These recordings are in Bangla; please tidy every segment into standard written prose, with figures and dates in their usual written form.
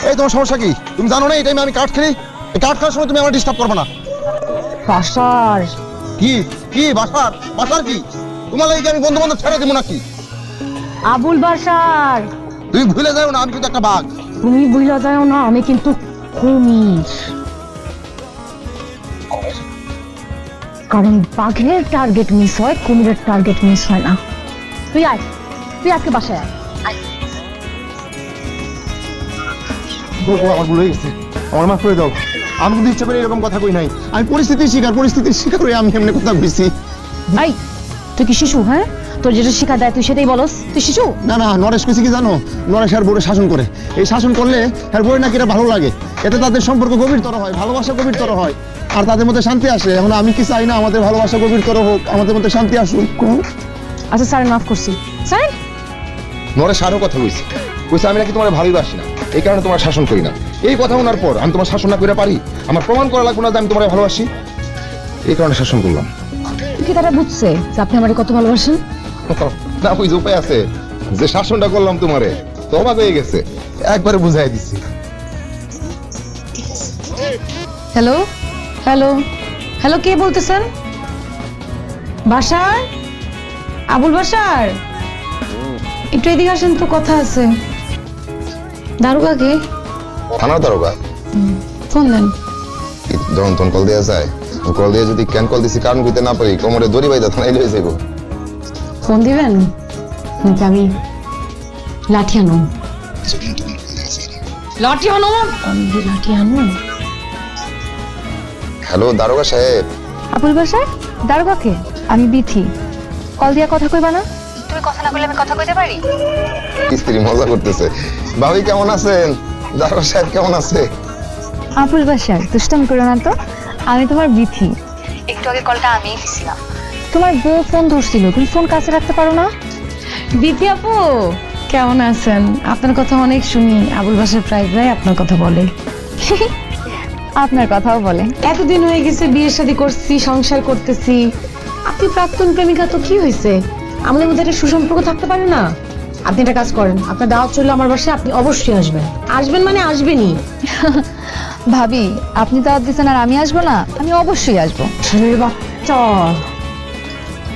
এই তোমার সমস্যা কি? তুমি জানো না এই টাইমে আমি কাঠ খেলি? এই কাঠ খাওয়ার সময় তুমি আমার ডিস্টার্ব করবে না। বাসার কি কি বাসার বাসার কি? তোমার লাগে আমি বন্ধু বান্ধব ছেড়ে দেবো নাকি? আবুল বাসার, তুমি ভুলে যাও না আমি কিন্তু একটা বাঘ। তুমি বুঝা যাও না আমি কিন্তু কুমির। কারণ বাঘের টার্গেট মিস হয়, কুমিরের টার্গেট মিস হয় না। তুই আয়, তুই আজকে বাসায় আয়। আমার ভুল হয়ে গেছে, আমার মাফ করে দাও। আমি কিন্তু ইচ্ছা করে এরকম কথা কই নাই। আমি পরিস্থিতির শিকার হয়ে আমি এমনি কথা কইছি। এই তুই কি শিশু? হ্যাঁ, তোর যেটা শিখা দেয় তুই সেটাই বলস। তুই শিশু না না, নরেশ কইছে কি জানো? নরেশ আর বোরে শাসন করে। এই শাসন করলে আর বোরে নাকি এটা ভালো লাগে। এতে তাদের সম্পর্ক গভীরতর হয়, ভালোবাসা গভীরতর হয়, আর তাদের মধ্যে শান্তি আসে। এখন আমি কি চাই না আমাদের ভালোবাসা গভীরতর হোক, আমাদের মধ্যে শান্তি আসুক? আচ্ছা স্যার, মাফ করছি স্যার। নরেশ আরও কথা কইছে, কইছে আমি নাকি তোমার ভালোবাসি না, এই কারণে তোমার শাসন করি না। এই কথা শোনার পর আমি তোমার শাসন না করে পারি? আমার প্রমাণ করা লাগবে না যে আমি তোমার ভালোবাসি? এই কারণে শাসন করলাম। কি তারা বুঝছে যে আপনি আমাকে কত ভালোবাসেন? না, ওই যে উপায় আছে যে শাসনটা করলাম তোমারে, তো অবাক হয়ে গেছে, একবারে বুঝাই দিচ্ছি। হ্যালো হ্যালো হ্যালো, কে বলতেছেন? বাসার, আবুল বাসার, একটু এদিকে আসেন তো, কথা আছে। দারোগা কে? থানার দারোগা। ফোন দেন। যখন তখন কল দেওয়া যায়? কল দিয়ে যদি ক্যান কল দিছি কারণ কইতে না পারি, কোমরে দড়ি বাইদা থানায় লয়ে যাইব। ফোন দিবেন নাকি আমি লাঠি আনো? লাঠি আনো, আমি লাঠি আনো। হ্যালো দারোগা সাহেব। আবুল বাসার, দারোগা কে? আমি বিথি। কল দিয়া কথা কইবা না? তুমি কথা না বললে আমি কথা কইতে পারি? স্ত্রী মজা করতেছে। ভাবি কেমন আছেন? দারোগা সাহেব কেমন আছে? আবুল বাসার, দুষ্টামি করো না তো। আমি তোমার বিথি। একটু আগে কলটা আমিই দিছিলাম। তোমার বউ ফোন ধরছিল, তুমি ফোন কাছে রাখতে পারো না? বিথি আপু কেমন আছেন? আপনার কথা অনেক শুনি, আবুল বাসার প্রায় প্রায় আপনার কথা বলে। আপনার কথাও বলে। এতদিন হয়ে গেছে বিয়ের শাদী করছি, সংসার করতেছি। আপনি প্রাক্তন প্রেমিকা, তো কি হয়েছে? আমাদের মধ্যে একটা সুসম্পর্ক থাকতে পারে না? আপনি একটা কাজ করেন, আপনার দাওয়াত চললে আমার বাসায় আপনি অবশ্যই আসবেন। আসবেন মানে আসবেনই। ভাবি, আপনি দাওয়াত দিচ্ছেন আর আমি আসবো না? আমি অবশ্যই আসবো। ছেলের বাচ্চা,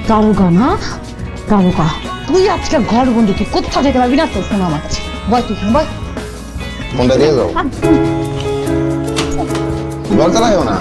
দারোগা না দারোগা, তুই আজকে ঘর বন্দি, তুই কোথাও যেতে পারবি না। তোর ফোন আমার কাছে, বয় তুই বয়। ফোনটা দিয়ে যাও, দরকার হয় না।